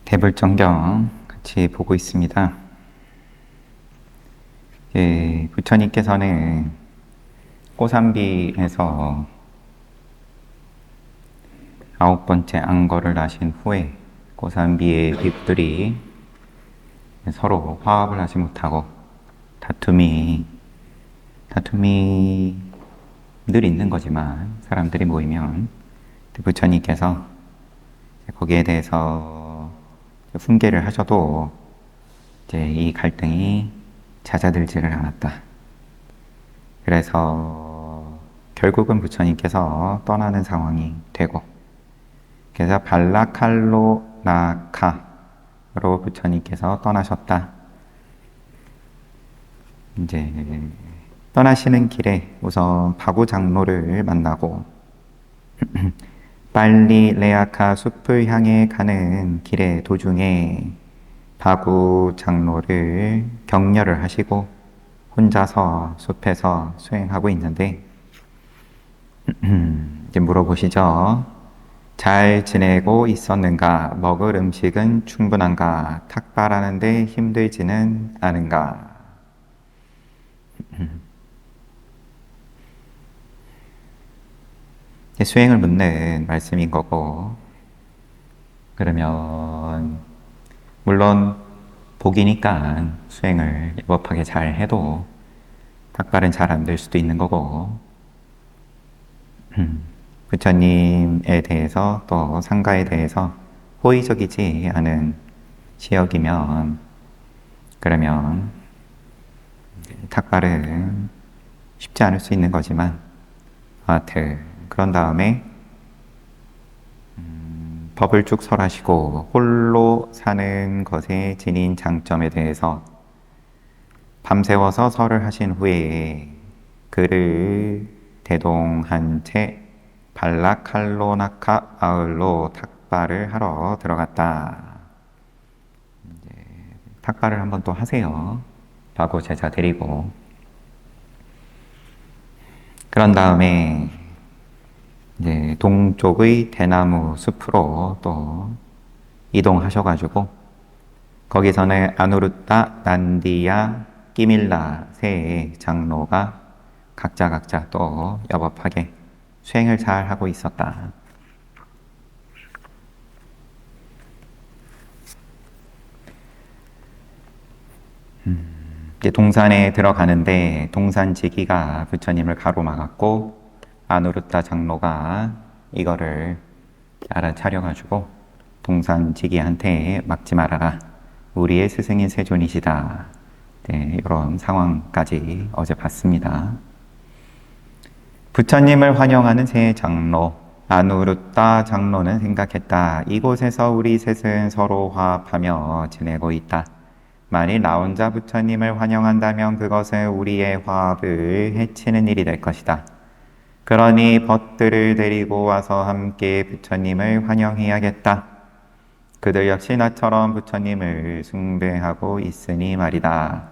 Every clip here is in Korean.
대불정경 같이 보고 있습니다. 부처님께서는 고산비에서 9번째 안거를 하신 후에 고산비의 비구들이 서로 화합을 하지 못하고 다툼이 늘 있는 거지만 사람들이 모이면 부처님께서 거기에 대해서 훈계를 하셔도 이 갈등이 잦아들지를 않았다. 그래서 결국은 부처님께서 떠나는 상황이 되고, 그래서 발라칼로나카로 부처님께서 떠나셨다. 이제 떠나시는 길에 우선 바구 장로를 만나고 빨리 레아카 숲을 향해 가는 길의 도중에 바구 장로를 격려를 하시고 혼자서 숲에서 수행하고 있는데 이제 물어보시죠. 잘 지내고 있었는가? 먹을 음식은 충분한가? 탁발하는데 힘들지는 않은가? 수행을 묻는 말씀인 거고, 그러면 물론 복이니까 수행을 예법하게 잘 해도 탁발은 잘 안 될 수도 있는 거고, 부처님에 대해서 또 상가에 대해서 호의적이지 않은 시역이면, 그러면 탁발은 쉽지 않을 수 있는 거지만, 하여튼 그런 다음에 법을 쭉 설하시고 홀로 사는 것의 진인 장점에 대해서 밤새워서 설을 하신 후에 글을 대동한 채 발라칼로나카 마을로 탁발을 하러 들어갔다. 탁발을 한번 또 하세요. 바구 제자 데리고. 그런 다음에 이제 동쪽의 대나무 숲으로 또 이동하셔가지고 거기서는 아누루타, 난디야, 끼밀라 세 장로가 각자 또 여법하게 수행을 잘 하고 있었다. 이제 동산에 들어가는데 동산지기가 부처님을 가로막았고 아누루타 장로가 이거를 알아차려가지고 동산지기한테 막지 말아라. 우리의 스승인 세존이시다. 네, 이런 상황까지 어제 봤습니다. 부처님을 환영하는 세 장로, 아누루타 장로는 생각했다. 이곳에서 우리 셋은 서로 화합하며 지내고 있다. 만일 나 혼자 부처님을 환영한다면 그것은 우리의 화합을 해치는 일이 될 것이다. 그러니 벗들을 데리고 와서 함께 부처님을 환영해야겠다. 그들 역시 나처럼 부처님을 숭배하고 있으니 말이다.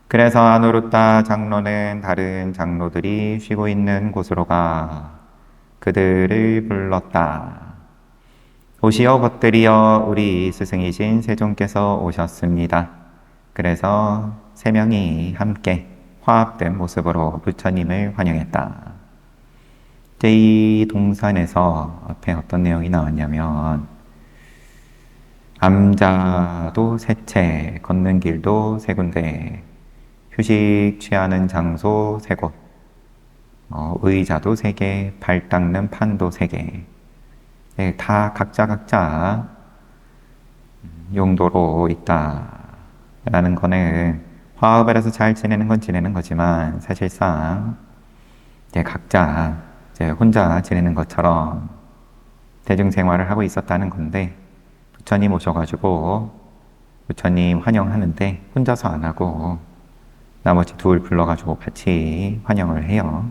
그래서 아누루타 장로는 다른 장로들이 쉬고 있는 곳으로 가 그들을 불렀다. 오시오 벗들이여, 우리 스승이신 세존께서 오셨습니다. 그래서 세 명이 함께 화합된 모습으로 부처님을 환영했다. 이 동산에서 앞에 어떤 내용이 나왔냐면 암자도 세 채, 걷는 길도 세 군데, 휴식 취하는 장소 세 곳, 의자도 세 개, 발 닦는 판도 세 개, 다 각자 용도로 있다 라는 거는 화합을 해서 잘 지내는 건 지내는 거지만 사실상 각자 혼자 지내는 것처럼 대중생활을 하고 있었다는 건데, 부처님 오셔가지고 부처님 환영하는데 혼자서 안 하고 나머지 둘 불러가지고 같이 환영을 해요.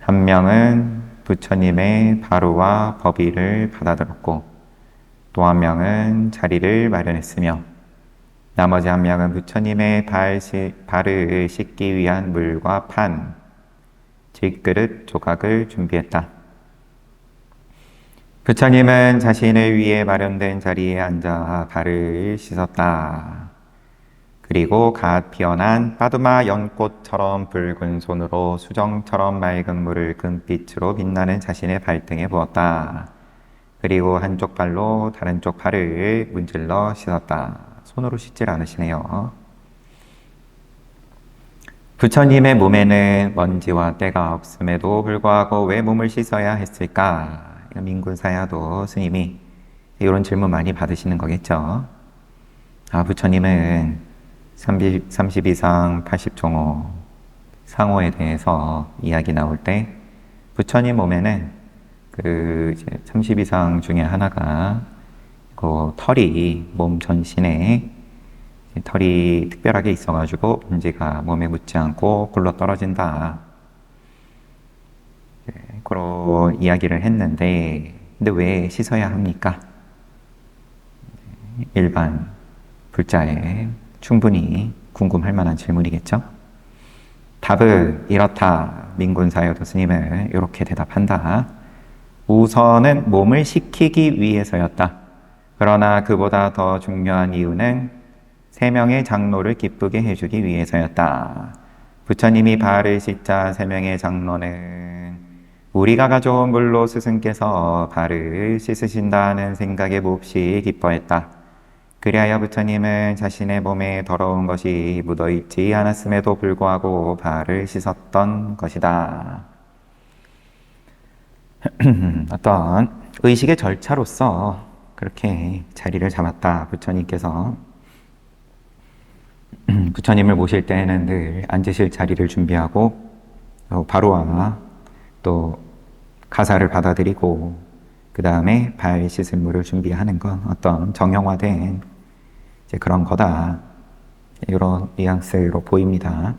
한 명은 부처님의 바루와 법의를 받아들었고 또 한 명은 자리를 마련했으며 나머지 한 명은 부처님의 발을 씻기 위한 물과 판, 질그릇 조각을 준비했다. 부처님은 자신을 위해 마련된 자리에 앉아 발을 씻었다. 그리고 갓 피어난 빠두마 연꽃처럼 붉은 손으로 수정처럼 맑은 물을 금빛으로 빛나는 자신의 발등에 부었다. 그리고 한쪽 발로 다른 쪽 발을 문질러 씻었다. 손으로 씻질 않으시네요. 부처님의 몸에는 먼지와 때가 없음에도 불구하고 왜 몸을 씻어야 했을까? 민군사야도 스님이 이런 질문 많이 받으시는 거겠죠. 부처님은 32상 80종호 상호에 대해서 이야기 나올 때 부처님 몸에는 그 32상 중에 하나가 그 털이 몸 전신에 털이 특별하게 있어가지고 먼지가 몸에 묻지 않고 굴러 떨어진다. 그런 이야기를 했는데, 근데 왜 씻어야 합니까? 일반 불자에 충분히 궁금할 만한 질문이겠죠? 답은 이렇다. 민군사여도 스님은 이렇게 대답한다. 우선은 몸을 식히기 위해서였다. 그러나 그보다 더 중요한 이유는 세 명의 장로를 기쁘게 해주기 위해서였다. 부처님이 발을 씻자 세 명의 장로는 우리가 가져온 물로 스승께서 발을 씻으신다는 생각에 몹시 기뻐했다. 그리하여 부처님은 자신의 몸에 더러운 것이 묻어있지 않았음에도 불구하고 발을 씻었던 것이다. 어떤 의식의 절차로서 그렇게 자리를 잡았다. 부처님께서 부처님을 모실 때에는 늘 앉으실 자리를 준비하고 바로와 또 가사를 받아들이고 그 다음에 발 씻을 물을 준비하는 건 어떤 정형화된 이제 그런 거다. 이런 뉘앙스로 보입니다.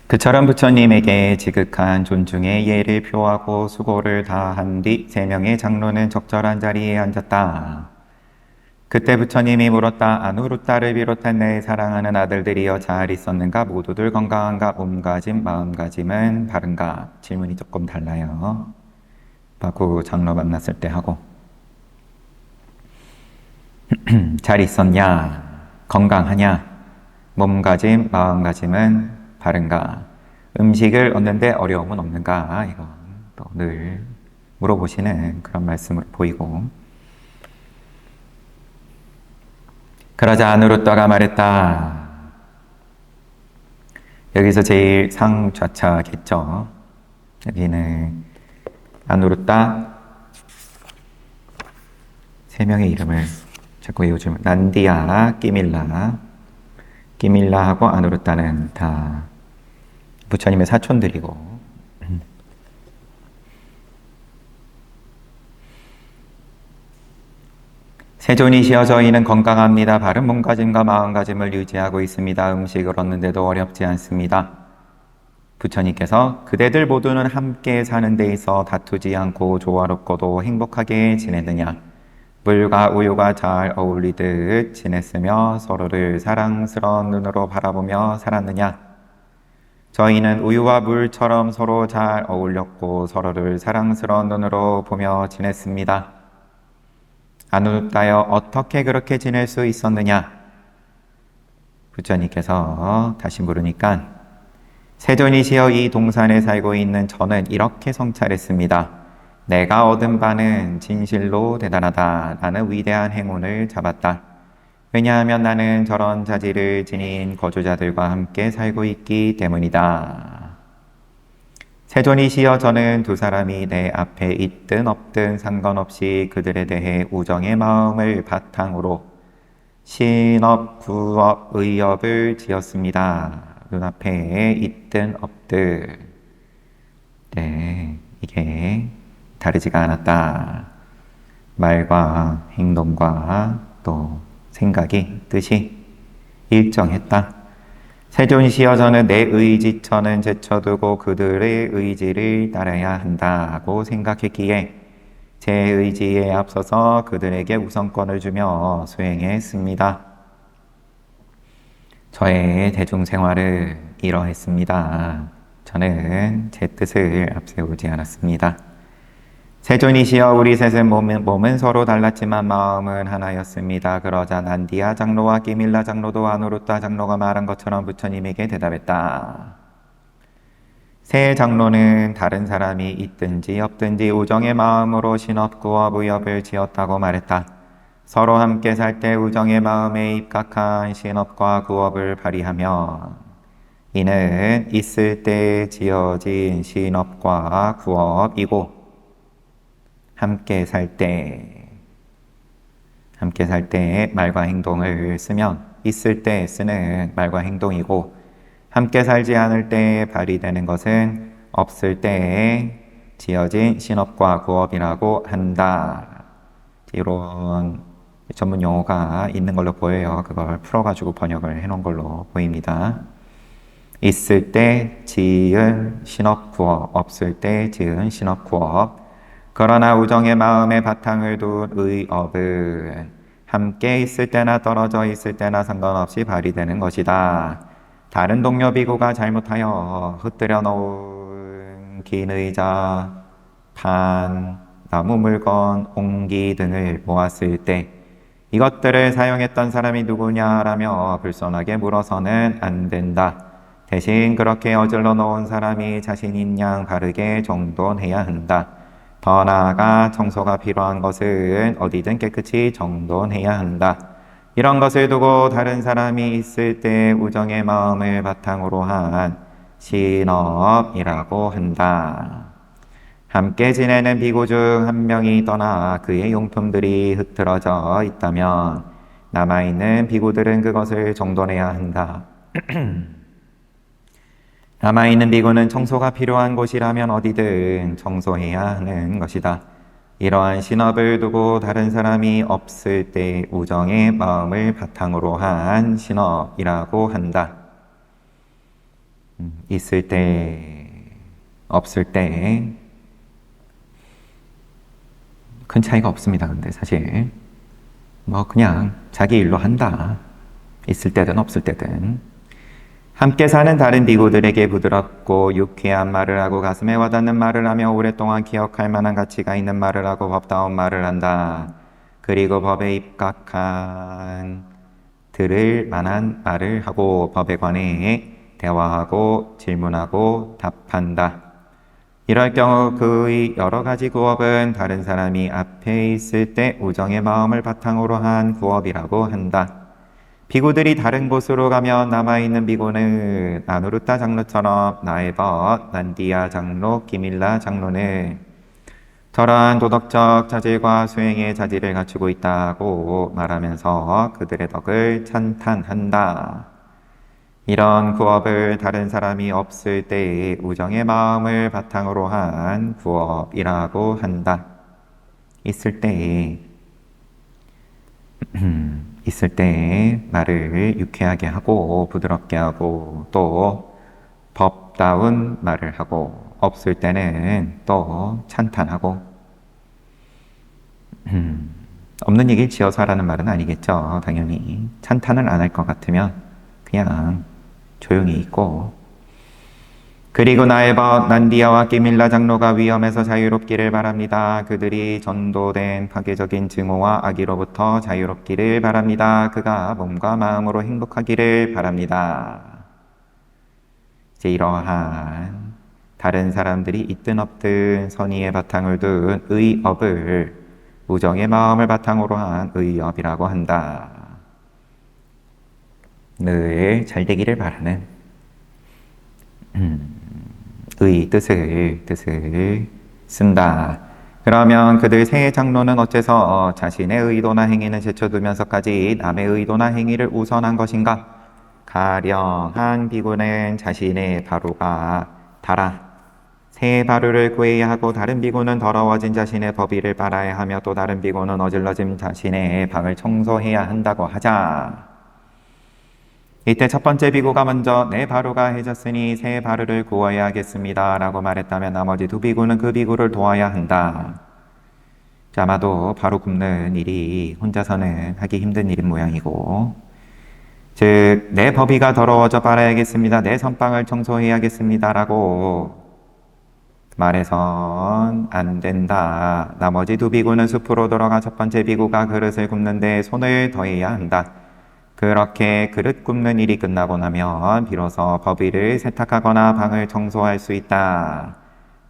그처럼 부처님에게 지극한 존중의 예를 표하고 수고를 다한 뒤 세 명의 장로는 적절한 자리에 앉았다. 그때 부처님이 물었다. 아누루타를 비롯한 내 사랑하는 아들들이여 잘 있었는가? 모두들 건강한가? 몸가짐, 마음가짐은 바른가? 질문이 조금 달라요. 바구 장로 만났을 때 하고 잘 있었냐? 건강하냐? 몸가짐, 마음가짐은 바른가? 음식을 얻는데 어려움은 없는가? 이건 또 늘 물어보시는 그런 말씀으로 보이고 그러자 아누루타가 말했다. 여기서 제일 상좌차겠죠. 여기는 아누루타 세 명의 이름을 자꾸 외워주면 난디아, 끼밀라하고 아누루타는 다 부처님의 사촌들이고 세존이시여 저희는 건강합니다. 바른 몸가짐과 마음가짐을 유지하고 있습니다. 음식을 얻는데도 어렵지 않습니다. 부처님께서 그대들 모두는 함께 사는 데 있어 다투지 않고 조화롭고도 행복하게 지내느냐? 물과 우유가 잘 어울리듯 지냈으며 서로를 사랑스러운 눈으로 바라보며 살았느냐? 저희는 우유와 물처럼 서로 잘 어울렸고 서로를 사랑스러운 눈으로 보며 지냈습니다. 아누루타여 어떻게 그렇게 지낼 수 있었느냐? 부처님께서 다시 물으니까 세존이시여 이 동산에 살고 있는 저는 이렇게 성찰했습니다. 내가 얻은 바는 진실로 대단하다. 나는 위대한 행운을 잡았다. 왜냐하면 나는 저런 자질을 지닌 거주자들과 함께 살고 있기 때문이다. 세존이시여 저는 두 사람이 내 앞에 있든 없든 상관없이 그들에 대해 우정의 마음을 바탕으로 신업, 구업, 의업을 지었습니다. 눈앞에 있든 없든 이게 다르지가 않았다. 말과 행동과 또 생각이 뜻이 일정했다. 세존이시여 저는 내 의지처는 제쳐두고 그들의 의지를 따라야 한다고 생각했기에 제 의지에 앞서서 그들에게 우선권을 주며 수행했습니다. 저의 대중생활은 이러했습니다. 저는 제 뜻을 앞세우지 않았습니다. 세존이시여 우리 셋은 몸은 서로 달랐지만 마음은 하나였습니다. 그러자 난디아 장로와 끼밀라 장로도 아누루타 장로가 말한 것처럼 부처님에게 대답했다. 세 장로는 다른 사람이 있든지 없든지 우정의 마음으로 신업구업 의업을 지었다고 말했다. 서로 함께 살 때 우정의 마음에 입각한 신업과 구업을 발휘하며 이는 있을 때 지어진 신업과 구업이고 함께 살 때 말과 행동을 쓰면 있을 때 쓰는 말과 행동이고 함께 살지 않을 때 발휘되는 것은 없을 때 지어진 신업과 구업이라고 한다. 이런 전문 용어가 있는 걸로 보여요. 그걸 풀어가지고 번역을 해놓은 걸로 보입니다. 있을 때 지은 신업구업, 없을 때 지은 신업구업. 그러나 우정의 마음에 바탕을 둔 의업은 함께 있을 때나 떨어져 있을 때나 상관없이 발휘되는 것이다. 다른 동료 비구가 잘못하여 흩뜨려 놓은 긴 의자, 판, 나무 물건, 옹기 등을 모았을 때 이것들을 사용했던 사람이 누구냐라며 불손하게 물어서는 안 된다. 대신 그렇게 어질러 놓은 사람이 자신인 양 바르게 정돈해야 한다. 더 나아가 청소가 필요한 것은 어디든 깨끗이 정돈해야 한다. 이런 것을 두고 다른 사람이 있을 때 우정의 마음을 바탕으로 한 신업이라고 한다. 함께 지내는 비구 중 한 명이 떠나 그의 용품들이 흐트러져 있다면 남아있는 비구들은 그것을 정돈해야 한다. 남아있는 비구는 청소가 필요한 곳이라면 어디든 청소해야 하는 것이다. 이러한 신업을 두고 다른 사람이 없을 때 우정의 마음을 바탕으로 한 신업이라고 한다. 있을 때, 없을 때 큰 차이가 없습니다. 근데 사실 그냥 자기 일로 한다. 있을 때든 없을 때든. 함께 사는 다른 비구들에게 부드럽고 유쾌한 말을 하고 가슴에 와닿는 말을 하며 오랫동안 기억할 만한 가치가 있는 말을 하고 법다운 말을 한다. 그리고 법에 입각한 들을 만한 말을 하고 법에 관해 대화하고 질문하고 답한다. 이럴 경우 그의 여러 가지 구업은 다른 사람이 앞에 있을 때 우정의 마음을 바탕으로 한 구업이라고 한다. 비구들이 다른 곳으로 가면 남아있는 비구는 아누루타 장로처럼 나에벗, 난디아 장로, 끼밀라 장로는 저러한 도덕적 자질과 수행의 자질을 갖추고 있다고 말하면서 그들의 덕을 찬탄한다. 이런 구업을 다른 사람이 없을 때의 우정의 마음을 바탕으로 한 구업이라고 한다. 있을 때 말을 유쾌하게 하고 부드럽게 하고 또 법다운 말을 하고 없을 때는 또 찬탄하고 없는 얘기를 지어서 하라는 말은 아니겠죠. 당연히 찬탄을 안 할 것 같으면 그냥 조용히 있고 그리고 나에벗, 난디아와 끼밀라 장로가 위험에서 자유롭기를 바랍니다. 그들이 전도된 파괴적인 증오와 악의로부터 자유롭기를 바랍니다. 그가 몸과 마음으로 행복하기를 바랍니다. 이제 이러한 다른 사람들이 있든 없든 선의의 바탕을 둔 의업을 우정의 마음을 바탕으로 한 의업이라고 한다. 늘 잘 되기를 바라는 의 뜻을 쓴다. 그러면 그들 세 장로는 어째서 자신의 의도나 행위는 제쳐두면서까지 남의 의도나 행위를 우선한 것인가? 가령 한 비구는 자신의 바루가 달아 새 바루를 구해야 하고 다른 비구는 더러워진 자신의 법의를 빨아야 하며 또 다른 비구는 어질러진 자신의 방을 청소해야 한다고 하자. 이때 첫 번째 비구가 먼저 내 바루가 해졌으니 새 바루를 구워야 하겠습니다 라고 말했다면 나머지 두 비구는 그 비구를 도와야 한다. 아마도 바루 굽는 일이 혼자서는 하기 힘든 일인 모양이고 즉, 내 법위가 더러워져 빨아야겠습니다. 내 선방을 청소해야겠습니다라고 말해선 안 된다. 나머지 두 비구는 숲으로 돌아가 첫 번째 비구가 그릇을 굽는데 손을 더해야 한다. 그렇게 그릇 굽는 일이 끝나고 나면 비로소 법위를 세탁하거나 방을 청소할 수 있다.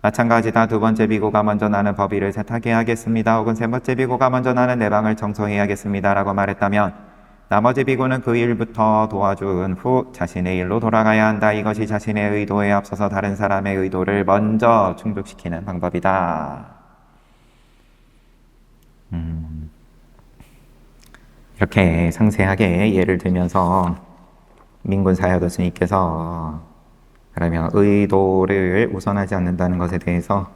마찬가지다. 두 번째 비구가 먼저 나는 법위를 세탁해야겠습니다. 혹은 세 번째 비구가 먼저 나는 내 방을 청소해야겠습니다. 라고 말했다면 나머지 비구는 그 일부터 도와준 후 자신의 일로 돌아가야 한다. 이것이 자신의 의도에 앞서서 다른 사람의 의도를 먼저 충족시키는 방법이다. 이렇게 상세하게 예를 들면서 민군 사야도 스님께서 그러면 의도를 우선하지 않는다는 것에 대해서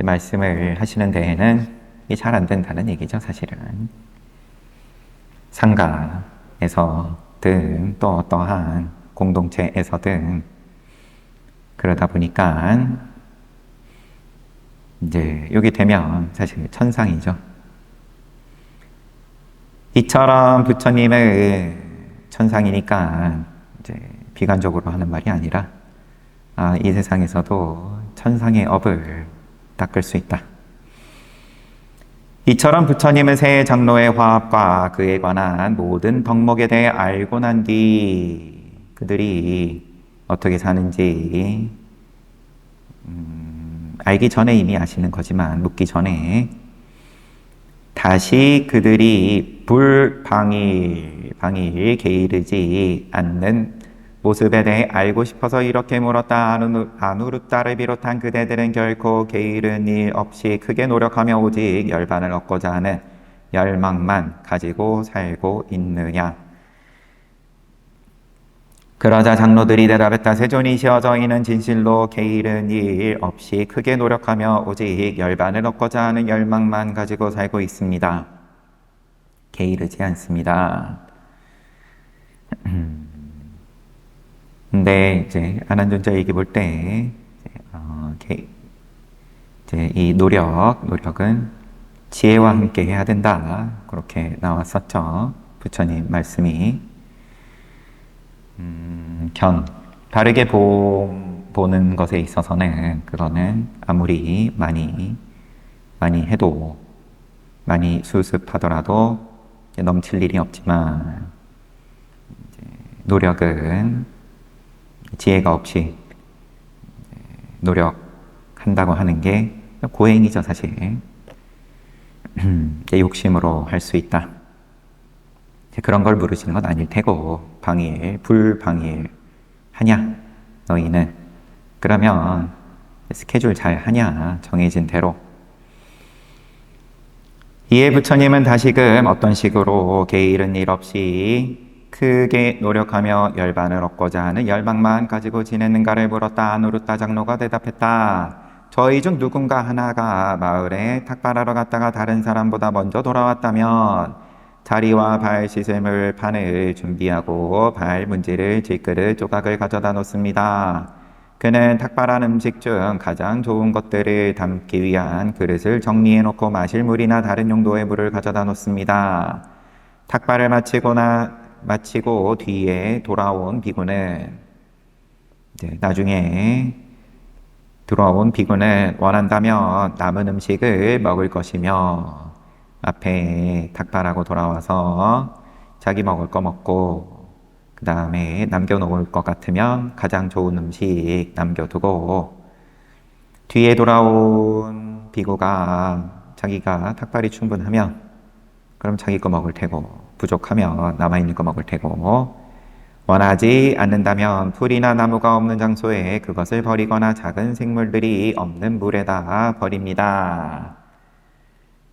말씀을 하시는 데에는 이게 잘 안 된다는 얘기죠, 사실은. 상가에서 등 또 어떠한 공동체에서든 그러다 보니까 이제 여기 되면 사실 천상이죠. 이처럼 부처님의 천상이니까 이제 비관적으로 하는 말이 아니라 이 세상에서도 천상의 업을 닦을 수 있다. 이처럼 부처님은 새 장로의 화합과 그에 관한 모든 덕목에 대해 알고 난 뒤 그들이 어떻게 사는지 알기 전에 이미 아시는 거지만 묻기 전에 다시 그들이 방일 게으르지 않는 모습에 대해 알고 싶어서 이렇게 물었다. 아누르타를 비롯한 그대들은 결코 게으른 일 없이 크게 노력하며 오직 열반을 얻고자 하는 열망만 가지고 살고 있느냐. 그러자 장로들이 대답했다. 세존이시여, 저희는 진실로 게으른 일 없이 크게 노력하며 오직 열반을 얻고자 하는 열망만 가지고 살고 있습니다. 게으르지 않습니다. 근데 이제 안한존자 얘기 볼 때 이제 이 노력은 지혜와 함께 해야 된다. 그렇게 나왔었죠. 부처님 말씀이. 바르게 보는 것에 있어서는 그거는 아무리 많이 해도 많이 수습하더라도 넘칠 일이 없지만 노력은 지혜가 없이 노력한다고 하는 게 고행이죠, 사실. 욕심으로 할 수 있다. 그런 걸 물으시는 건 아닐 테고, 불방일 하냐? 너희는? 그러면 스케줄 잘 하냐? 정해진 대로. 이에 부처님은 다시금 어떤 식으로 게으른 일 없이 크게 노력하며 열반을 얻고자 하는 열망만 가지고 지내는가를 물었다. 아누르타 장로가 대답했다. 저희 중 누군가 하나가 마을에 탁발하러 갔다가 다른 사람보다 먼저 돌아왔다면 자리와 발 씻을 판을 준비하고 발 문지를 질그릇 조각을 가져다 놓습니다. 그는 탁발한 음식 중 가장 좋은 것들을 담기 위한 그릇을 정리해 놓고 마실 물이나 다른 용도의 물을 가져다 놓습니다. 탁발을 마치고 뒤에 돌아온 비구는 나중에 들어온 비구는 원한다면 남은 음식을 먹을 것이며 앞에 탁발하고 돌아와서 자기 먹을 거 먹고 그 다음에 남겨놓을 것 같으면 가장 좋은 음식 남겨두고 뒤에 돌아온 비구가 자기가 탁발이 충분하면 그럼 자기 거 먹을 테고 부족하면 남아있는 거 먹을 테고 원하지 않는다면 풀이나 나무가 없는 장소에 그것을 버리거나 작은 생물들이 없는 물에다 버립니다.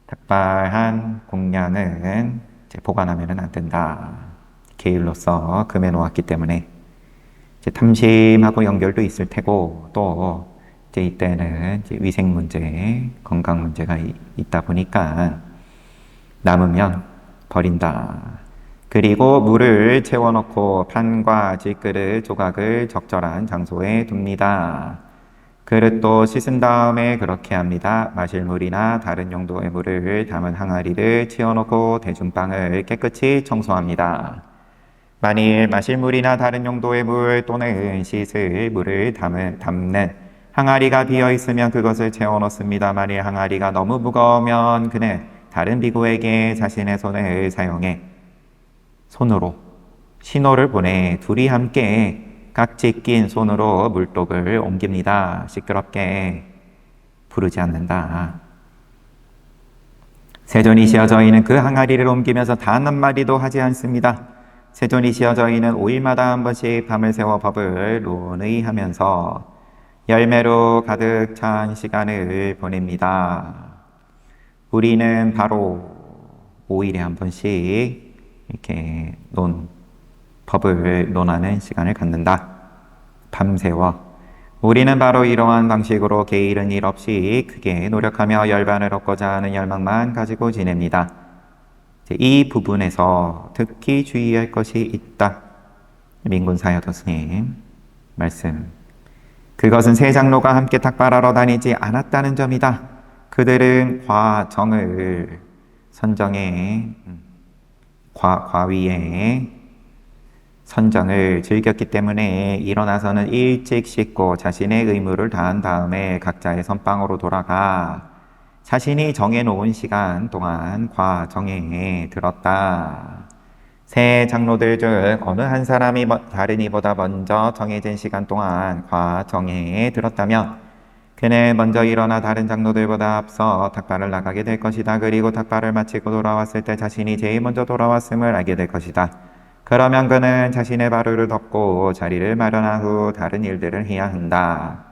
탁발한 공량은 보관하면 안 된다. 게을로서 금해 놓았기 때문에 탐심하고 연결도 있을 테고 또 이때는 위생 문제, 건강 문제가 있다 보니까 남으면 버린다. 그리고 물을 채워넣고 판과 질그릇 조각을 적절한 장소에 둡니다. 그릇도 씻은 다음에 그렇게 합니다. 마실 물이나 다른 용도의 물을 담은 항아리를 치워놓고 대중방을 깨끗이 청소합니다. 만일 마실 물이나 다른 용도의 물 또는 씻을 물을 담는 항아리가 비어 있으면 그것을 채워 넣습니다. 만일 항아리가 너무 무거우면 그는 다른 비구에게 자신의 손을 사용해 손으로 신호를 보내 둘이 함께 깍지 낀 손으로 물독을 옮깁니다. 시끄럽게 부르지 않는다. 세존이시여 저희는 그 항아리를 옮기면서 단 한마디도 하지 않습니다. 세존이시여 저희는 5일마다 한 번씩 밤을 새워 법을 논의하면서 열매로 가득 찬 시간을 보냅니다. 우리는 바로 5일에 한 번씩 이렇게 법을 논하는 시간을 갖는다. 밤새워. 우리는 바로 이러한 방식으로 게으른 일 없이 크게 노력하며 열반을 얻고자 하는 열망만 가지고 지냅니다. 이 부분에서 특히 주의할 것이 있다. 민군사여도 스님 말씀. 그것은 세 장로가 함께 탁발하러 다니지 않았다는 점이다. 그들은 과정을 선정해 과위에 선정을 즐겼기 때문에 일어나서는 일찍 씻고 자신의 의무를 다한 다음에 각자의 선방으로 돌아가 자신이 정해놓은 시간 동안 과정에 들었다. 세 장로들 중 어느 한 사람이 다른 이보다 먼저 정해진 시간 동안 과정에 들었다면 그는 먼저 일어나 다른 장로들보다 앞서 탁발을 나가게 될 것이다. 그리고 탁발을 마치고 돌아왔을 때 자신이 제일 먼저 돌아왔음을 알게 될 것이다. 그러면 그는 자신의 바루를 덮고 자리를 마련한 후 다른 일들을 해야 한다.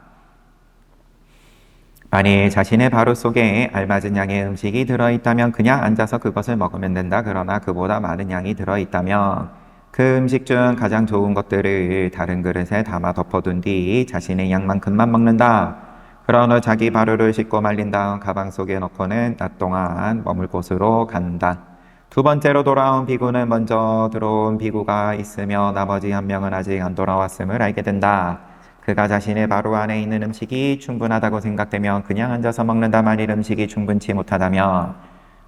만일 자신의 바루 속에 알맞은 양의 음식이 들어있다면 그냥 앉아서 그것을 먹으면 된다. 그러나 그보다 많은 양이 들어있다면 그 음식 중 가장 좋은 것들을 다른 그릇에 담아 덮어둔 뒤 자신의 양만큼만 먹는다. 그런 후 자기 바루를 씻고 말린 다음 가방 속에 넣고는 낮 동안 머물 곳으로 간다. 두 번째로 돌아온 비구는 먼저 들어온 비구가 있으며 나머지 한 명은 아직 안 돌아왔음을 알게 된다. 그가 자신의 바로 안에 있는 음식이 충분하다고 생각되면 그냥 앉아서 먹는다. 만일 음식이 충분치 못하다면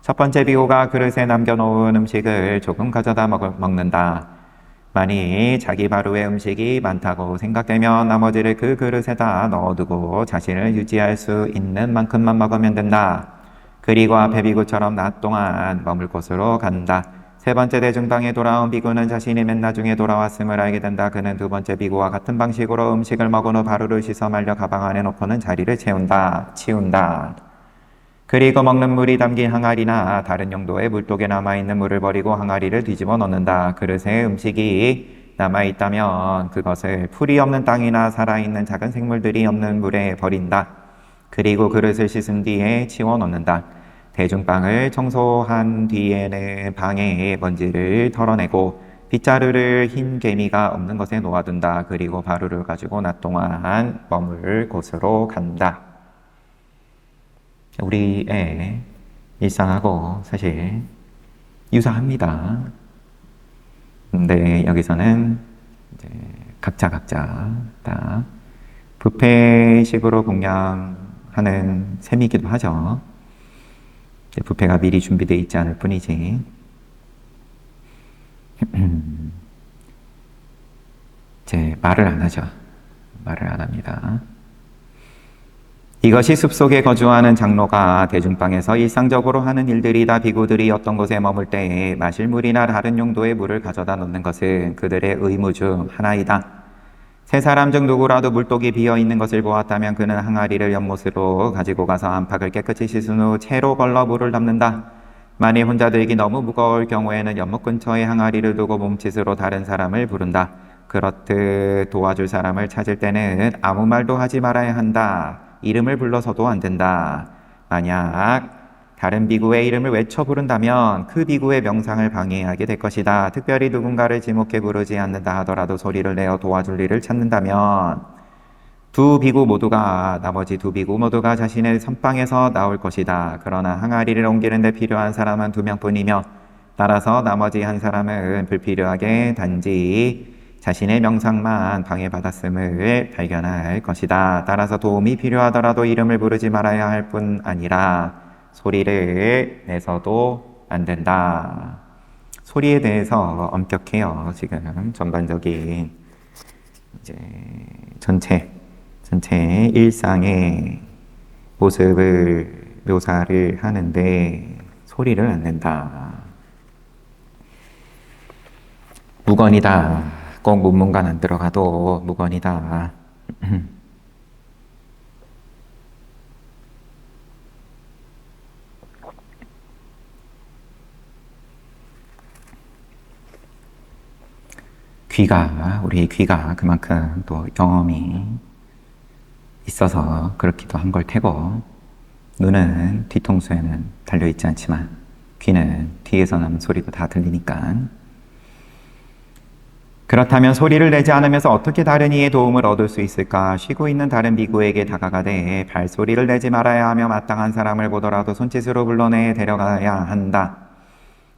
첫 번째 비구가 그릇에 남겨놓은 음식을 조금 가져다 먹는다. 만일 자기 바로의 음식이 많다고 생각되면 나머지를 그 그릇에다 넣어두고 자신을 유지할 수 있는 만큼만 먹으면 된다. 그리고 앞에 비구처럼 낮 동안 머물 곳으로 간다. 세 번째 대중방에 돌아온 비구는 자신이 맨 나중에 돌아왔음을 알게 된다. 그는 두 번째 비구와 같은 방식으로 음식을 먹은 후 바루를 씻어 말려 가방 안에 넣고는 자리를 치운다. 그리고 먹는 물이 담긴 항아리나 다른 용도의 물독에 남아있는 물을 버리고 항아리를 뒤집어 넣는다. 그릇에 음식이 남아있다면 그것을 풀이 없는 땅이나 살아있는 작은 생물들이 없는 물에 버린다. 그리고 그릇을 씻은 뒤에 치워 넣는다. 대중방을 청소한 뒤에는 방의 먼지를 털어내고 빗자루를 흰 개미가 없는 것에 놓아둔다. 그리고 바루를 가지고 낮 동안 머물 곳으로 간다. 우리의 일상하고 사실 유사합니다. 근데 여기서는 이제 각자 다 뷔페식으로 공양하는 셈이기도 하죠. 뷔페가 미리 준비되어 있지 않을 뿐이지. 이제 말을 안 하죠. 말을 안 합니다. 이것이 숲속에 거주하는 장로가 대중방에서 일상적으로 하는 일들이다. 비구들이 어떤 곳에 머물 때에 마실 물이나 다른 용도의 물을 가져다 놓는 것은 그들의 의무 중 하나이다. 세 사람 중 누구라도 물독이 비어있는 것을 보았다면 그는 항아리를 연못으로 가지고 가서 안팎을 깨끗이 씻은 후 채로 걸러 물을 담는다. 만일 혼자 들기 너무 무거울 경우에는 연못 근처에 항아리를 두고 몸짓으로 다른 사람을 부른다. 그렇듯 도와줄 사람을 찾을 때는 아무 말도 하지 말아야 한다. 이름을 불러서도 안 된다. 만약 다른 비구의 이름을 외쳐 부른다면 그 비구의 명상을 방해하게 될 것이다. 특별히 누군가를 지목해 부르지 않는다 하더라도 소리를 내어 도와줄 일을 찾는다면 나머지 두 비구 모두가 자신의 선방에서 나올 것이다. 그러나 항아리를 옮기는 데 필요한 사람은 2명뿐이며 따라서 나머지 한 사람은 불필요하게 단지 자신의 명상만 방해받았음을 발견할 것이다. 따라서 도움이 필요하더라도 이름을 부르지 말아야 할 뿐 아니라 소리를 내서도 안 된다. 소리에 대해서 엄격해요. 지금 전반적인 이제 전체 일상의 모습을 묘사를 하는데 소리를 안 낸다. 무건이다. 꼭 문문관 안 들어가도 무건이다. 우리 귀가 그만큼 또 경험이 있어서 그렇기도 한 걸 테고, 눈은 뒤통수에는 달려있지 않지만 귀는 뒤에서 나는 소리도 다 들리니까. 그렇다면 소리를 내지 않으면서 어떻게 다른 이의 도움을 얻을 수 있을까? 쉬고 있는 다른 비구에게 다가가되 발소리를 내지 말아야 하며 마땅한 사람을 보더라도 손짓으로 불러내 데려가야 한다.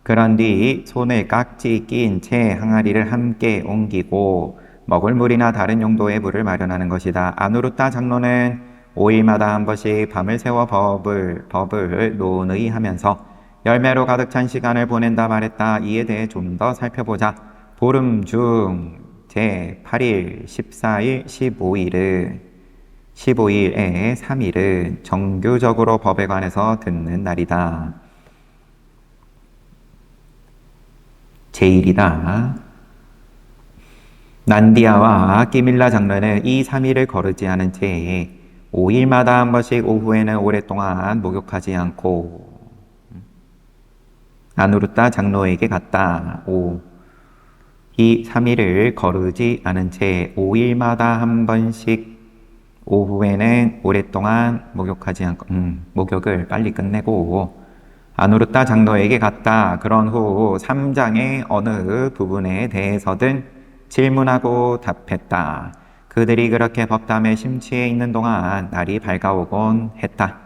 그런 뒤 손을 깍지 낀 채 항아리를 함께 옮기고 먹을 물이나 다른 용도의 물을 마련하는 것이다. 아누루타 장로는 5일마다 한 번씩 밤을 새워 법을 논의하면서 열매로 가득 찬 시간을 보낸다 말했다. 이에 대해 좀 더 살펴보자. 보름 중 제8일, 14일, 15일에 3일은 정규적으로 법에 관해서 듣는 날이다. 제1이다. 난디아와 끼밀라 장로는 이 3일을 거르지 않은 채 5일마다 한 번씩 오후에는 오랫동안 목욕하지 않고 아누루타 장로에게 갔다. 이 3일을 거르지 않은 채 5일마다 한 번씩 오후에는 오랫동안 목욕하지 않고 목욕을 빨리 끝내고 아누루타 장로에게 갔다. 그런 후 3장의 어느 부분에 대해서든 질문하고 답했다. 그들이 그렇게 법담에 심취해 있는 동안 날이 밝아오곤 했다.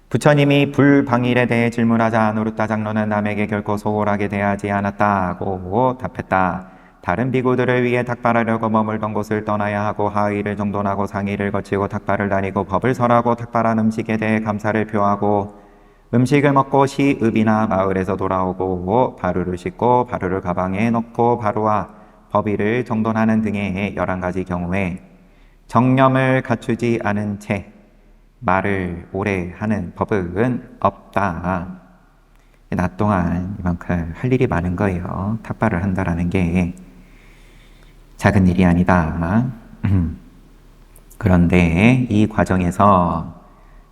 부처님이 불방일에 대해 질문하자 아누루타 장로는 남에게 결코 소홀하게 대하지 않았다고 답했다. 다른 비구들을 위해 탁발하려고 머물던 곳을 떠나야 하고 하의를 정돈하고 상의를 거치고 탁발을 다니고 법을 설하고 탁발한 음식에 대해 감사를 표하고 음식을 먹고 시읍이나 마을에서 돌아오고 바루를 씻고 바루를 가방에 넣고 바루와 법의를 정돈하는 등의 11가지 경우에 정념을 갖추지 않은 채 말을 오래 하는 법은 없다. 낮 동안 이만큼 할 일이 많은 거예요. 탁발을 한다라는 게 작은 일이 아니다. 그런데 이 과정에서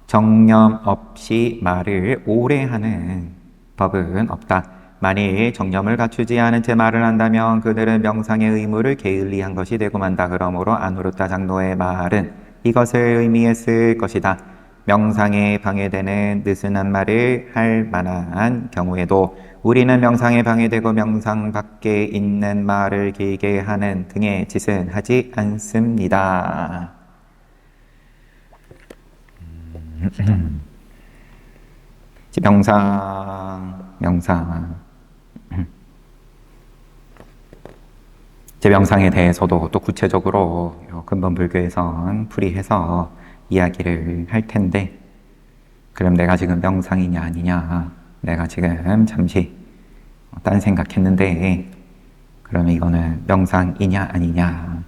정념 없이 말을 오래 하는 법은 없다. 만일 정념을 갖추지 않은 채 말을 한다면 그들은 명상의 의무를 게을리한 것이 되고 만다. 그러므로 아누루타 장로의 말은 이것을 의미했을 것이다. 명상에 방해되는 느슨한 말을 할 만한 경우에도 우리는 명상에 방해되고 명상 밖에 있는 말을 길게 하는 등의 짓은 하지 않습니다. 명상. 제 명상에 대해서도 또 구체적으로 근본 불교에선 풀이해서 이야기를 할 텐데, 그럼 내가 지금 명상이냐 아니냐, 내가 지금 잠시 딴 생각했는데 그러면 이거는 명상이냐 아니냐,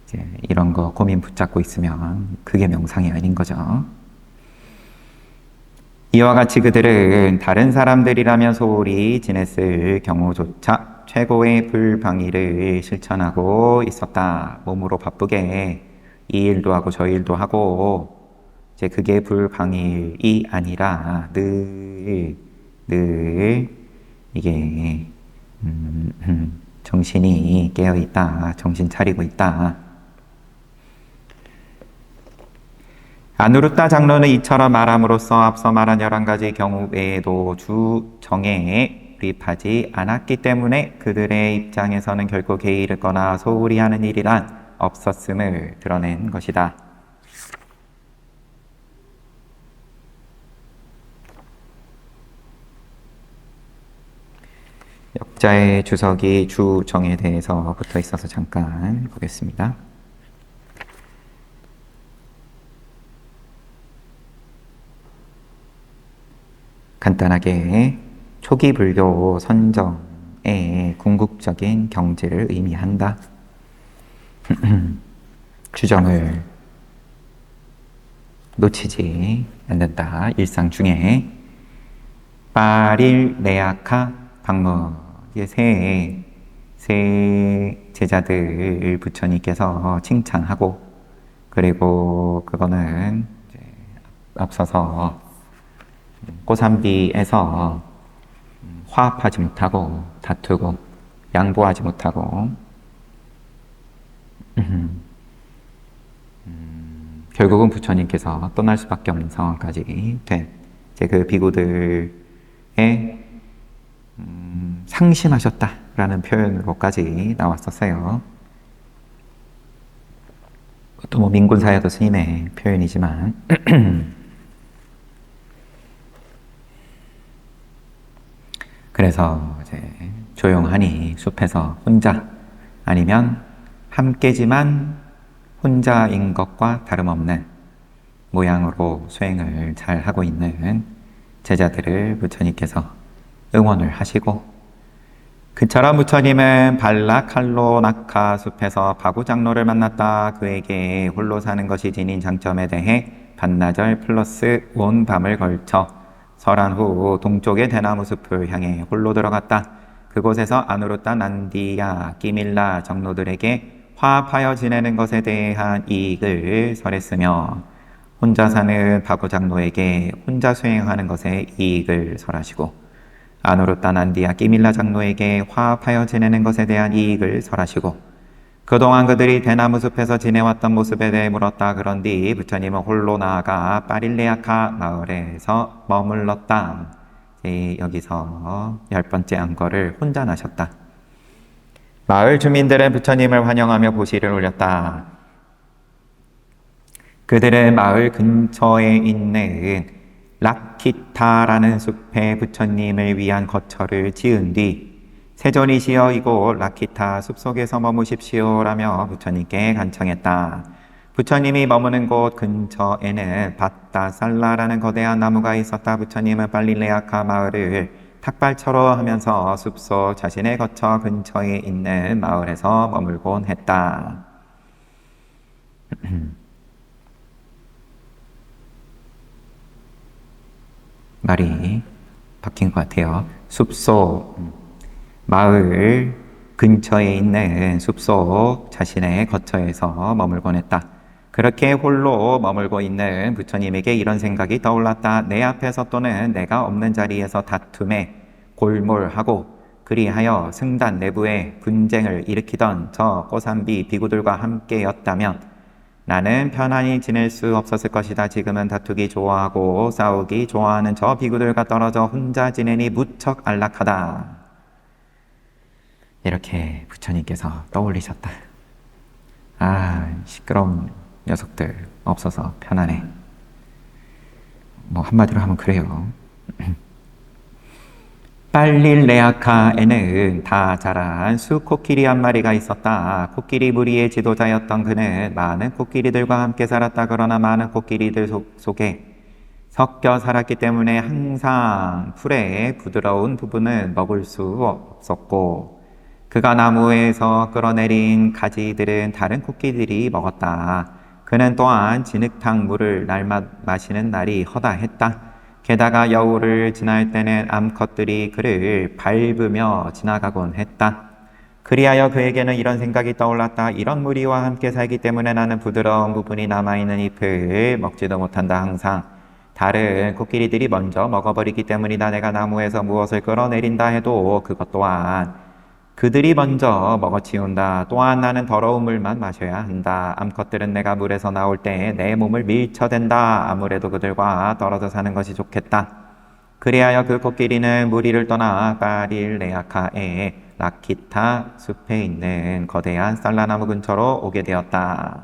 이제 이런 거 고민 붙잡고 있으면 그게 명상이 아닌 거죠. 이와 같이 그들은 다른 사람들이라면 소홀히 지냈을 경우조차 최고의 불방위를 실천하고 있었다. 몸으로 바쁘게 이 일도 하고 저 일도 하고, 이제 그게 불방일이 아니라 늘 이게 정신이 깨어 있다, 정신 차리고 있다. 아누루타 장로는 이처럼 말함으로써 앞서 말한 11가지 경우 외에도 주정에 불입하지 않았기 때문에 그들의 입장에서는 결코 게으르거나 소홀히 하는 일이란 없었음을 드러낸 것이다. 역자의 주석이 주정에 대해서 붙어 있어서 잠깐 보겠습니다. 간단하게 초기 불교 선정 궁극적인 경지를 의미한다. 주정을 놓치지 않는다. 일상 중에 빠릴 레아카 방문, 새 제자들 부처님께서 칭찬하고, 그리고 그거는 이제 앞서서 고산비에서 화합하지 못하고 다투고 양보하지 못하고 결국은 부처님께서 떠날 수밖에 없는 상황까지 된 이제 그 비구들의 상심하셨다라는 표현으로까지 나왔었어요. 또 뭐 민군사야도 스님의 표현이지만 그래서 이제 조용하니 숲에서 혼자, 아니면 함께지만 혼자인 것과 다름없는 모양으로 수행을 잘 하고 있는 제자들을 부처님께서 응원을 하시고, 그처럼 부처님은 발라칼로나카 숲에서 바구장로를 만났다. 그에게 홀로 사는 것이 지닌 장점에 대해 반나절 플러스 온 밤을 걸쳐 설한 후 동쪽의 대나무 숲을 향해 홀로 들어갔다. 그곳에서 아누루타 난디야 끼밀라 장로들에게 화합하여 지내는 것에 대한 이익을 설했으며, 혼자 사는 바구장로에게 혼자 수행하는 것에 이익을 설하시고, 아누루타 난디야 끼밀라 장로에게 화합하여 지내는 것에 대한 이익을 설하시고, 그동안 그들이 대나무 숲에서 지내왔던 모습에 대해 물었다. 그런 뒤 부처님은 홀로 나아가 파릴레아카 마을에서 머물렀다. 여기서 10번째 안거를 혼자 나셨다. 마을 주민들은 부처님을 환영하며 보시를 올렸다. 그들은 마을 근처에 있는 라키타라는 숲에 부처님을 위한 거처를 지은 뒤 세존이시여 이곳 라키타 숲속에서 머무십시오라며 부처님께 간청했다. 부처님이 머무는 곳 근처에는 바타살라라는 거대한 나무가 있었다. 부처님은 팔릴레아카 마을을 탁발처럼 하면서 숲속 자신의 거처 근처에 있는 마을에서 머물곤 했다. 말이 바뀐 것 같아요. 숲속, 마을 근처에 있는 숲속 자신의 거처에서 머물곤 했다. 그렇게 홀로 머물고 있는 부처님에게 이런 생각이 떠올랐다. 내 앞에서 또는 내가 없는 자리에서 다툼에 골몰하고 그리하여 승단 내부에 분쟁을 일으키던 저 꼬산비 비구들과 함께였다면 나는 편안히 지낼 수 없었을 것이다. 지금은 다투기 좋아하고 싸우기 좋아하는 저 비구들과 떨어져 혼자 지내니 무척 안락하다. 이렇게 부처님께서 떠올리셨다. 아, 시끄러운 녀석들 없어서 편안해. 뭐 한마디로 하면 그래요. 빨릴레아카에는 다 자란 수코끼리 한 마리가 있었다. 코끼리 무리의 지도자였던 그는 많은 코끼리들과 함께 살았다. 그러나 많은 코끼리들 속에 섞여 살았기 때문에 항상 풀의 부드러운 부분은 먹을 수 없었고, 그가 나무에서 끌어내린 가지들은 다른 코끼리들이 먹었다. 그는 또한 진흙탕 물을 날마다 마시는 날이 허다했다. 게다가 여우를 지날 때는 암컷들이 그를 밟으며 지나가곤 했다. 그리하여 그에게는 이런 생각이 떠올랐다. 이런 무리와 함께 살기 때문에 나는 부드러운 부분이 남아있는 잎을 먹지도 못한다. 항상 다른 코끼리들이 먼저 먹어버리기 때문이다. 내가 나무에서 무엇을 끌어내린다 해도 그것 또한 그들이 먼저 먹어치운다. 또한 나는 더러운 물만 마셔야 한다. 암컷들은 내가 물에서 나올 때 내 몸을 밀쳐댄다. 아무래도 그들과 떨어져 사는 것이 좋겠다. 그리하여 그 코끼리는 무리를 떠나 파릴레아카의 라키타 숲에 있는 거대한 쌀라나무 근처로 오게 되었다.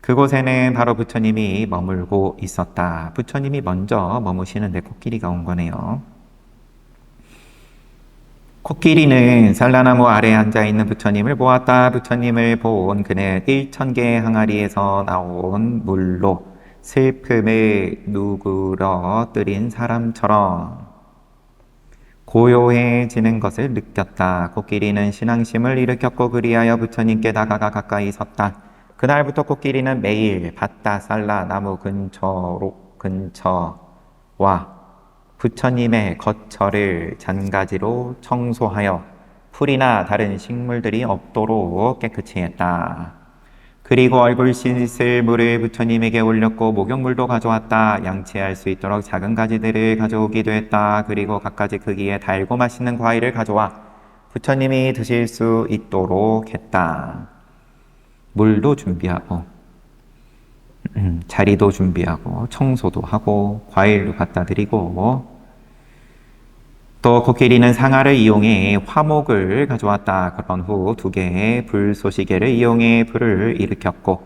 그곳에는 바로 부처님이 머물고 있었다. 부처님이 먼저 머무시는데 코끼리가 온 거네요. 코끼리는 쌀라나무 아래에 앉아있는 부처님을 보았다. 부처님을 본 그는 1000개의 항아리에서 나온 물로 슬픔을 누그러뜨린 사람처럼 고요해지는 것을 느꼈다. 코끼리는 신앙심을 일으켰고 그리하여 부처님께 다가가 가까이 섰다. 그날부터 코끼리는 매일 밭다 쌀라 나무 근처와 부처님의 거처를 잔가지로 청소하여 풀이나 다른 식물들이 없도록 깨끗이 했다. 그리고 얼굴 씻을 물을 부처님에게 올렸고 목욕물도 가져왔다. 양치할 수 있도록 작은 가지들을 가져오기도 했다. 그리고 갖가지 크기의 달고 맛있는 과일을 가져와 부처님이 드실 수 있도록 했다. 물도 준비하고 자리도 준비하고 청소도 하고 과일도 갖다 드리고 또 코끼리는 상아를 이용해 화목을 가져왔다. 그런 후 2개의 불쏘시개를 이용해 불을 일으켰고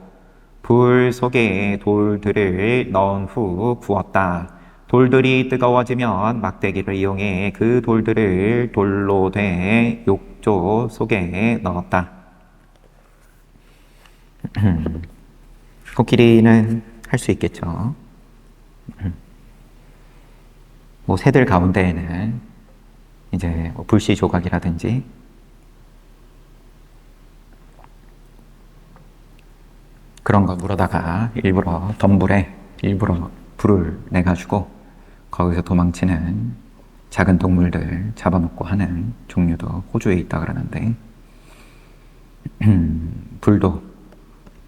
불 속에 돌들을 넣은 후 구웠다. 돌들이 뜨거워지면 막대기를 이용해 그 돌들을 돌로 된 욕조 속에 넣었다. 코끼리는 할 수 있겠죠. 뭐 새들 가운데에는 이제 불씨 조각이라든지 그런 거 물어다가 일부러 덤불에 일부러 불을 내가지고 거기서 도망치는 작은 동물들 잡아먹고 하는 종류도 호주에 있다 그러는데 불도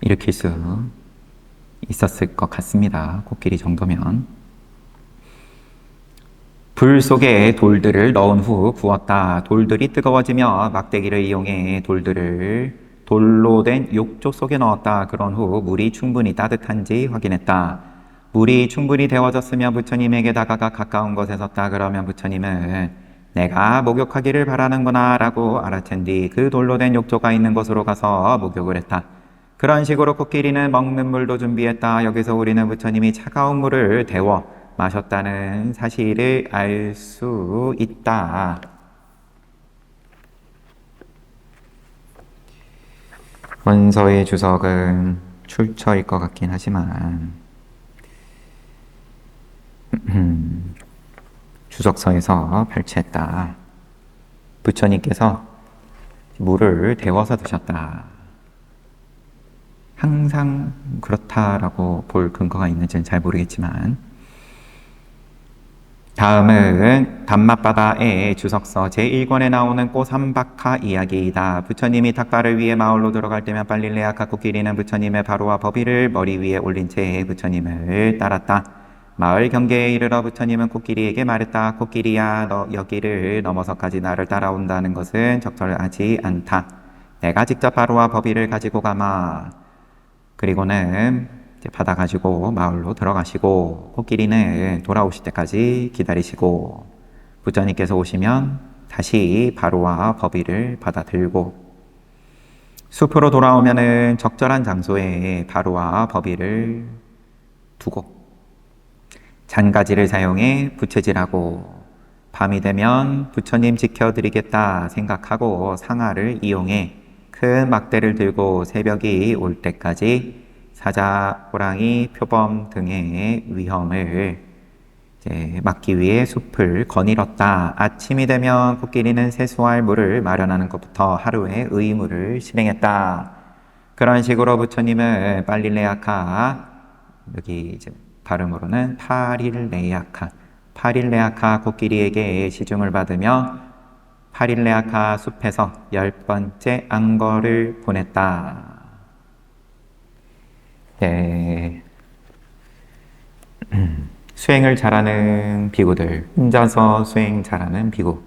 일으킬 수 있었을 것 같습니다. 코끼리 정도면. 불 속에 돌들을 넣은 후 구웠다. 돌들이 뜨거워지며 막대기를 이용해 돌들을 돌로 된 욕조 속에 넣었다. 그런 후 물이 충분히 따뜻한지 확인했다. 물이 충분히 데워졌으며 부처님에게 다가가 가까운 곳에 섰다. 그러면 부처님은 내가 목욕하기를 바라는구나 라고 알아챈 뒤 그 돌로 된 욕조가 있는 곳으로 가서 목욕을 했다. 그런 식으로 코끼리는 먹는 물도 준비했다. 여기서 우리는 부처님이 차가운 물을 데워 마셨다는 사실을 알 수 있다. 원서의 주석은 출처일 것 같긴 하지만 주석서에서 발췌했다. 부처님께서 물을 데워서 드셨다. 항상 그렇다라고 볼 근거가 있는지는 잘 모르겠지만 다음은 담마바다의 주석서 제1권에 나오는 꼬삼박하 이야기이다. 부처님이 탁발을 위해 마을로 들어갈 때면 빨릴레아카 코끼리는 부처님의 바로와 법의를 머리 위에 올린 채 부처님을 따랐다. 마을 경계에 이르러 부처님은 코끼리에게 말했다. 코끼리야, 너 여기를 넘어서까지 나를 따라온다는 것은 적절하지 않다. 내가 직접 바로와 법의를 가지고 가마. 그리고는 받아가지고 마을로 들어가시고 코끼리는 돌아오실 때까지 기다리시고 부처님께서 오시면 다시 바로와 법의를 받아 들고 숲으로 돌아오면은 적절한 장소에 바로와 법의를 두고 잔가지를 사용해 부채질하고 밤이 되면 부처님 지켜드리겠다 생각하고 상아를 이용해 큰 막대를 들고 새벽이 올 때까지 사자, 호랑이, 표범 등의 위험을 막기 위해 숲을 거닐었다. 아침이 되면 코끼리는 세수할 물을 마련하는 것부터 하루의 의무를 실행했다. 그런 식으로 부처님은 빨릴레아카, 여기 이제 발음으로는 파릴레아카 코끼리에게 시중을 받으며 파릴레아카 숲에서 10번째 안거를 보냈다. 네. 수행을 잘하는 비구들, 혼자서 수행 잘하는 비구,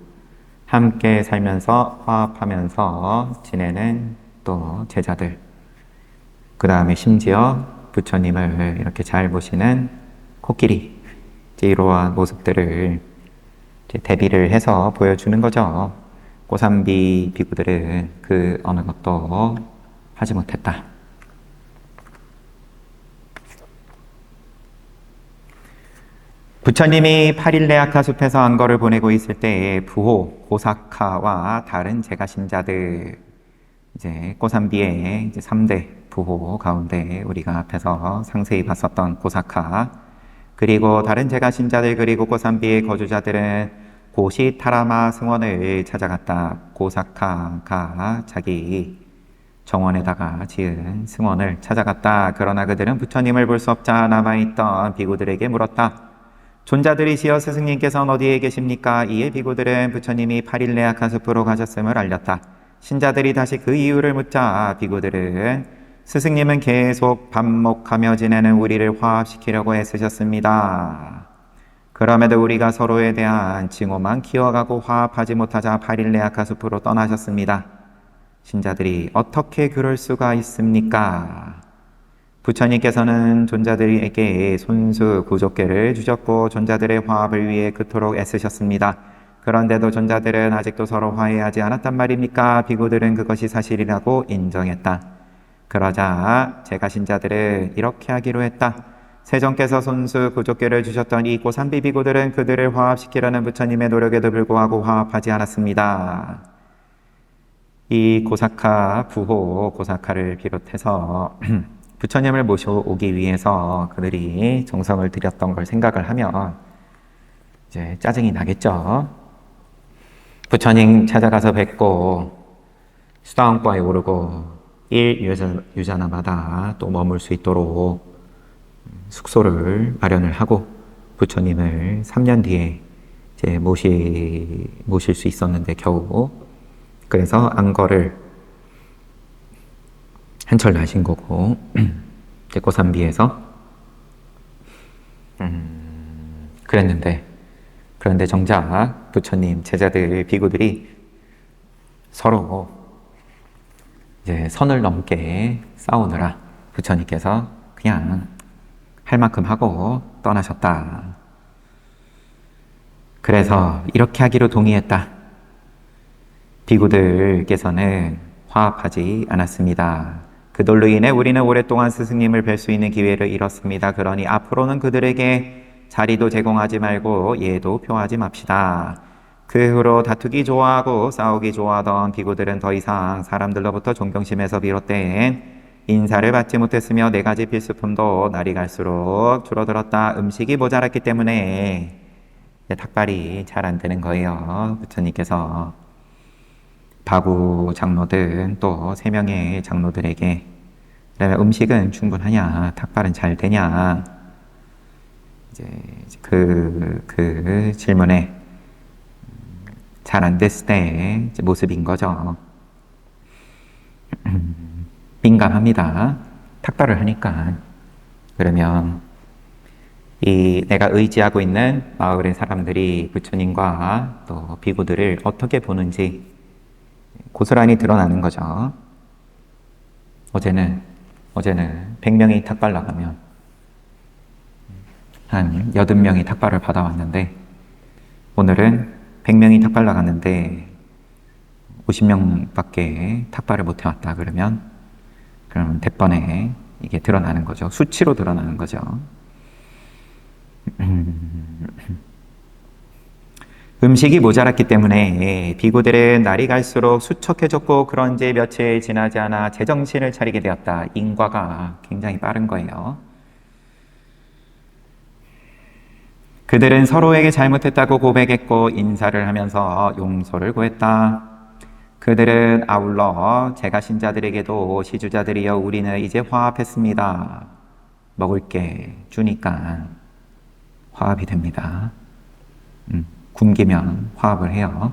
함께 살면서 화합하면서 지내는 또 제자들, 그 다음에 심지어 부처님을 이렇게 잘 보시는 코끼리, 이러한 모습들을 대비를 해서 보여주는 거죠. 고삼비 비구들은 그 어느 것도 하지 못했다. 부처님이 파릴레아카 숲에서 안거를 보내고 있을 때에 부호, 고사카와 다른 제가신자들, 이제 고삼비의 이제 3대 부호 가운데 우리가 앞에서 상세히 봤었던 고사카, 그리고 다른 제가신자들 그리고 고삼비의 거주자들은 고시타라마 승원을 찾아갔다. 고사카가 자기 정원에다가 지은 승원을 찾아갔다. 그러나 그들은 부처님을 볼 수 없자 남아있던 비구들에게 물었다. 존자들이시여 스승님께서는 어디에 계십니까? 이에 비구들은 부처님이 8일 내악한 숲으로 가셨음을 알렸다. 신자들이 다시 그 이유를 묻자 비구들은 스승님은 계속 반목하며 지내는 우리를 화합시키려고 애쓰셨습니다. 그럼에도 우리가 서로에 대한 징후만 키워가고 화합하지 못하자 8일 내악한 숲으로 떠나셨습니다. 신자들이 어떻게 그럴 수가 있습니까? 부처님께서는 존자들에게 손수 구족계를 주셨고 존자들의 화합을 위해 그토록 애쓰셨습니다. 그런데도 존자들은 아직도 서로 화해하지 않았단 말입니까? 비구들은 그것이 사실이라고 인정했다. 그러자 제가 신자들은 이렇게 하기로 했다. 세존께서 손수 구족계를 주셨던 이 고산비 비구들은 그들을 화합시키려는 부처님의 노력에도 불구하고 화합하지 않았습니다. 이 고사카 부호 고사카를 비롯해서 부처님을 모셔오기 위해서 그들이 정성을 들였던 걸 생각을 하면 이제 짜증이 나겠죠. 부처님 찾아가서 뵙고 수다원과에 오르고 일유자나마다 또 머물 수 있도록 숙소를 마련을 하고 부처님을 3년 뒤에 이제 모실 수 있었는데 겨우 그래서 안거를 한철 나신 거고 고산비에서 그런데 정작 부처님 제자들 비구들이 서로 이제 선을 넘게 싸우느라 부처님께서 그냥 할 만큼 하고 떠나셨다. 그래서 이렇게 하기로 동의했다. 비구들께서는 화합하지 않았습니다. 그들로 인해 우리는 오랫동안 스승님을 뵐 수 있는 기회를 잃었습니다. 그러니 앞으로는 그들에게 자리도 제공하지 말고 예도 표하지 맙시다. 그 후로 다투기 좋아하고 싸우기 좋아하던 비구들은 더 이상 사람들로부터 존경심에서 비롯된 인사를 받지 못했으며 4가지 필수품도 날이 갈수록 줄어들었다. 음식이 모자랐기 때문에 닭발이 잘 안 되는 거예요. 부처님께서 바구 장로 등 또 3명의 장로들에게 음식은 충분하냐, 닭발은 잘 되냐, 이제 그 질문에 잘 안 됐을 때 모습인 거죠. 민감합니다. 닭발을 하니까. 그러면 이 내가 의지하고 있는 마을의 사람들이 부처님과 또 비구들을 어떻게 보는지 고스란히 드러나는 거죠. 어제는 100명이 닭발 나가면 한 80명이 닭발을 받아왔는데 오늘은 100명이 닭발 나갔는데 50명밖에 닭발을 못 해왔다 그러면 대번에 이게 드러나는 거죠. 수치로 드러나는 거죠. 음식이 모자랐기 때문에 비구들은 날이 갈수록 수척해졌고 그런지 며칠 지나지 않아 제정신을 차리게 되었다. 인과가 굉장히 빠른 거예요. 그들은 서로에게 잘못했다고 고백했고 인사를 하면서 용서를 구했다. 그들은 아울러 제가 신자들에게도 시주자들이여 우리는 이제 화합했습니다. 먹을 게 주니까 화합이 됩니다. 굶기면 화합을 해요.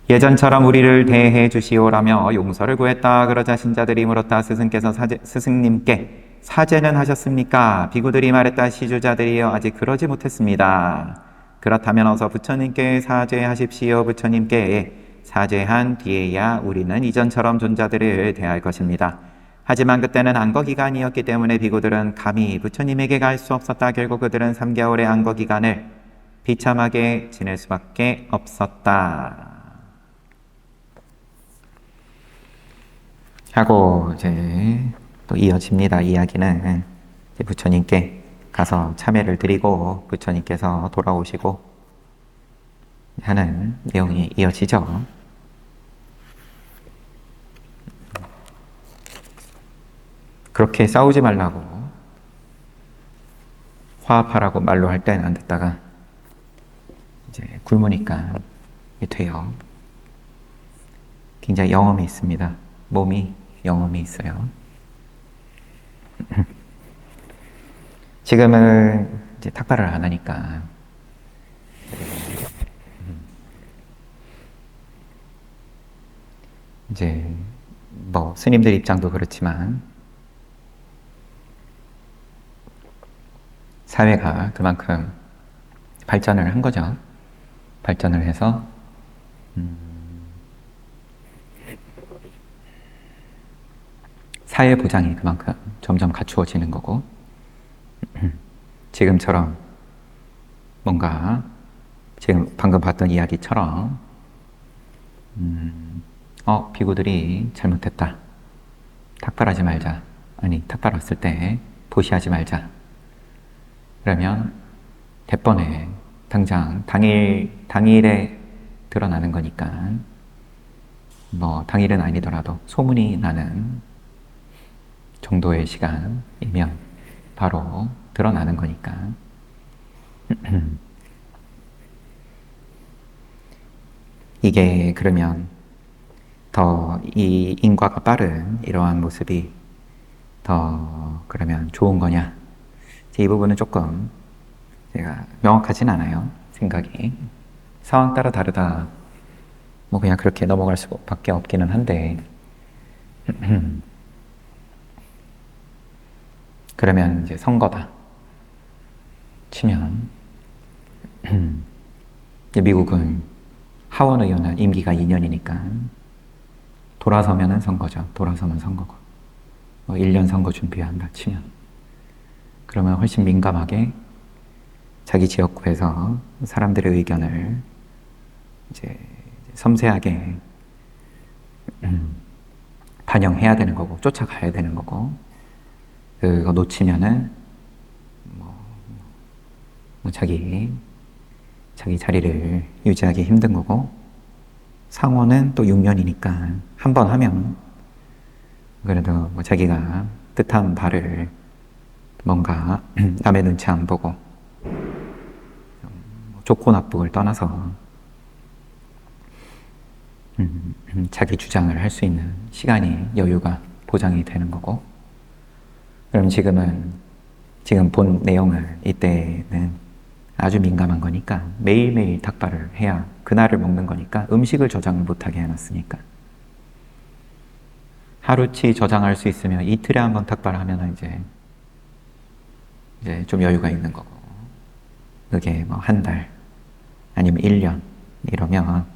예전처럼 우리를 대해 주시오라며 용서를 구했다. 그러자 신자들이 물었다. 스승께서 스승님께 사죄는 하셨습니까? 비구들이 말했다. 시주자들이여 아직 그러지 못했습니다. 그렇다면 어서 부처님께 사죄하십시오. 부처님께 사죄한 뒤에야 우리는 이전처럼 존자들을 대할 것입니다. 하지만 그때는 안거 기간이었기 때문에 비구들은 감히 부처님에게 갈 수 없었다. 결국 그들은 3개월의 안거 기간을 비참하게 지낼 수밖에 없었다. 하고 이제 또 이어집니다. 이야기는 이제 부처님께 가서 참회를 드리고 부처님께서 돌아오시고 하는 내용이 이어지죠. 그렇게 싸우지 말라고 화합하라고 말로 할 때는 안 듣다가 이제 굶으니까 이게 돼요. 굉장히 영험이 있습니다. 몸이 영험이 있어요. 지금은 이제 탁발을 안 하니까 이제 뭐 스님들 입장도 그렇지만 사회가 그만큼 발전을 한 거죠. 발전을 해서 사회 보장이 그만큼 점점 갖추어지는 거고 지금처럼 뭔가 지금 방금 봤던 이야기처럼 비구들이 잘못했다. 탁발하지 말자. 아니 탁발 왔을 때 보시하지 말자. 그러면 대번에 당장 당일에 드러나는 거니까 뭐 당일은 아니더라도 소문이 나는 정도의 시간이면 바로 드러나는 거니까 이게 그러면 더 이 인과가 빠른 이러한 모습이 더 그러면 좋은 거냐? 이 부분은 조금 제가 명확하진 않아요. 생각이 상황 따라 다르다. 뭐 그냥 그렇게 넘어갈 수밖에 없기는 한데 그러면 이제 선거다 치면 미국은 하원 의원은 임기가 2년이니까 돌아서면은 선거죠. 돌아서면 선거고 뭐 1년 선거 준비한다 치면 그러면 훨씬 민감하게 자기 지역구에서 사람들의 의견을 이제 섬세하게 반영해야 되는 거고 쫓아가야 되는 거고 그거 놓치면은 뭐 자기 자리를 유지하기 힘든 거고 상원은 또 6년이니까 한 번 하면 그래도 뭐 자기가 뜻한 바를 뭔가 남의 눈치 안 보고 좋고 나쁘를 떠나서 자기 주장을 할 수 있는 시간이 여유가 보장이 되는 거고 그럼 지금 본 내용을 이때는 아주 민감한 거니까 매일매일 탁발을 해야 그날을 먹는 거니까 음식을 저장을 못하게 해놨으니까 하루치 저장할 수 있으면 이틀에 한 번 탁발하면 이제 좀 여유가 있는 거고 그게 뭐 한 달 아니면 1년 이러면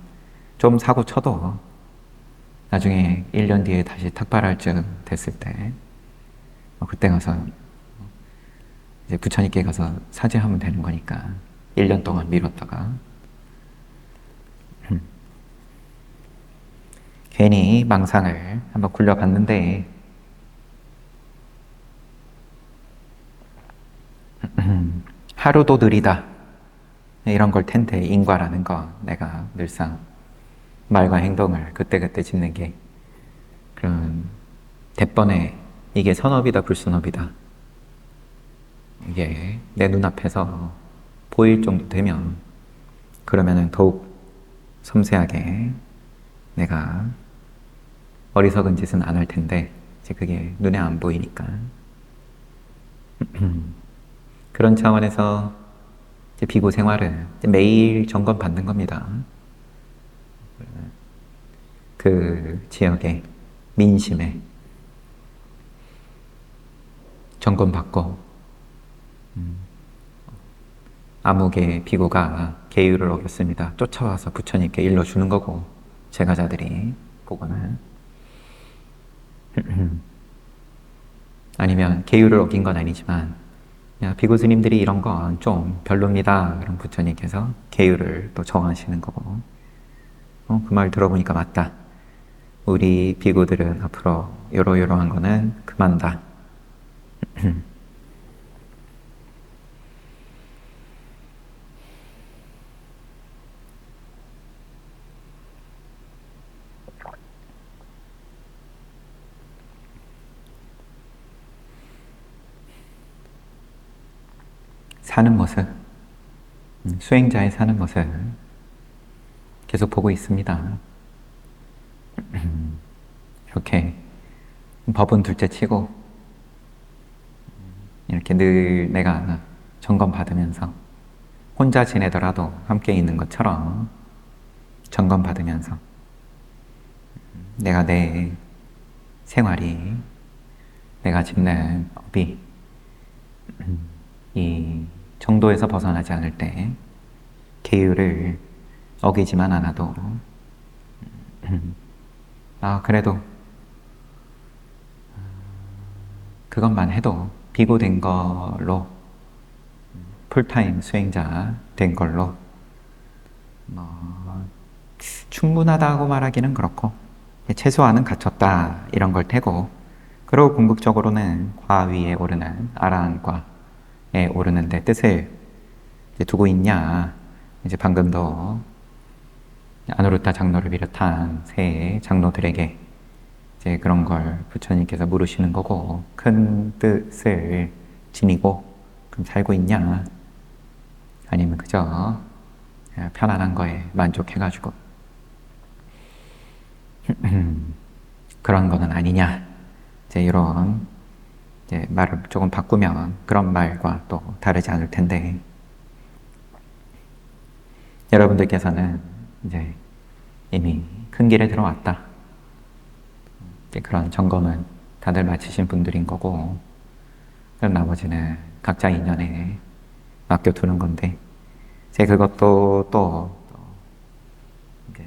좀 사고 쳐도 나중에 1년 뒤에 다시 탁발할 쯤 됐을 때 그때 가서 이제 부처님께 가서 사죄하면 되는 거니까 1년 동안 미뤘다가 괜히 망상을 한번 굴려봤는데 하루도 느리다 이런 걸 텐데 인과라는 거 내가 늘상 말과 행동을 그때그때 짓는 게 그런 대번에 이게 선업이다 불선업이다 이게 내 눈앞에서 보일 정도 되면 그러면은 더욱 섬세하게 내가 어리석은 짓은 안 할 텐데 이제 그게 눈에 안 보이니까 그런 차원에서 이제 비구 생활은 이제 매일 점검 받는 겁니다. 그 지역의 민심에 점검 받고 아무개 비구가 계율을 어겼습니다. 쫓아와서 부처님께 일러주는 거고 제가자들이 보거나 아니면 계율을 어긴 건 아니지만 야, 비구 스님들이 이런 건 좀 별로입니다. 그럼 부처님께서 계율을 또 정하시는 거고 그 말 들어보니까 맞다. 우리 비구들은 앞으로 요러요러한 거는 그만다. 사는 모습 수행자의 사는 모습 계속 보고 있습니다. 이렇게 법은 둘째 치고 이렇게 늘 내가 점검받으면서 혼자 지내더라도 함께 있는 것처럼 점검받으면서 내가 내 생활이 내가 짓는 업이 이 정도에서 벗어나지 않을 때 계율을 어기지만 않아도 그래도 그것만 해도 비고된 걸로 풀타임 수행자 된 걸로 충분하다고 말하기는 그렇고 최소한은 갖췄다 이런 걸 테고, 그리고 궁극적으로는 과 위에 오르는 아라한과에 오르는 데 뜻을 두고 있냐. 이제 방금도 아누루타 장로를 비롯한 새 장로들에게 이제 그런 걸 부처님께서 물으시는 거고, 큰 뜻을 지니고 그럼 살고 있냐, 아니면 그저 편안한 거에 만족해가지고 그런 거는 아니냐. 이제 이런 이제 말을 조금 바꾸면 그런 말과 또 다르지 않을 텐데, 여러분들께서는 이제 이미 큰 길에 들어왔다. 그런 점검은 다들 마치신 분들인 거고, 그럼 나머지는 각자 인연에 맡겨두는 건데, 이제 그것도 또 이제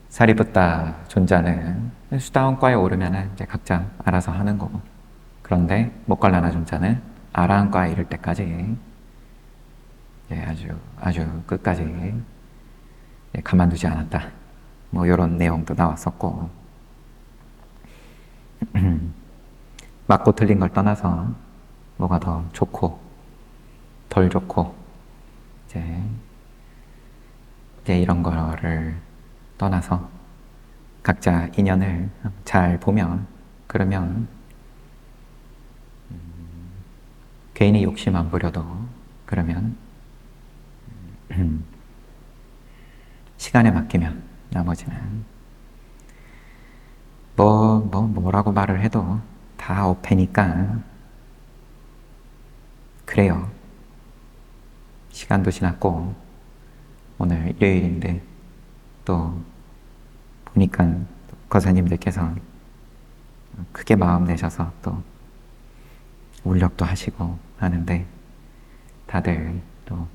사리붓다 존자는 수다원과에 오르면은 이제 각자 알아서 하는 거고, 그런데 모갈라나 존자는 아라한과에 이를 때까지 아주 끝까지 가만두지 않았다. 뭐 이런 내용도 나왔었고, 맞고 틀린 걸 떠나서 뭐가 더 좋고 덜 좋고 이제 이런 거를 떠나서 각자 인연을 잘 보면, 그러면 괜히 욕심 안 부려도 그러면 시간에 맡기면 나머지는 뭐라고 말을 해도 다 어패니까 그래요. 시간도 지났고 오늘 일요일인데 또 보니까 거사님들께서 크게 마음 내셔서 또 울력도 하시고 하는데, 다들 또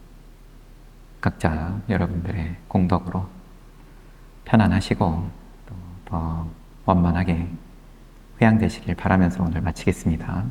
각자 여러분들의 공덕으로 편안하시고 또 더 원만하게 회양되시길 바라면서 오늘 마치겠습니다.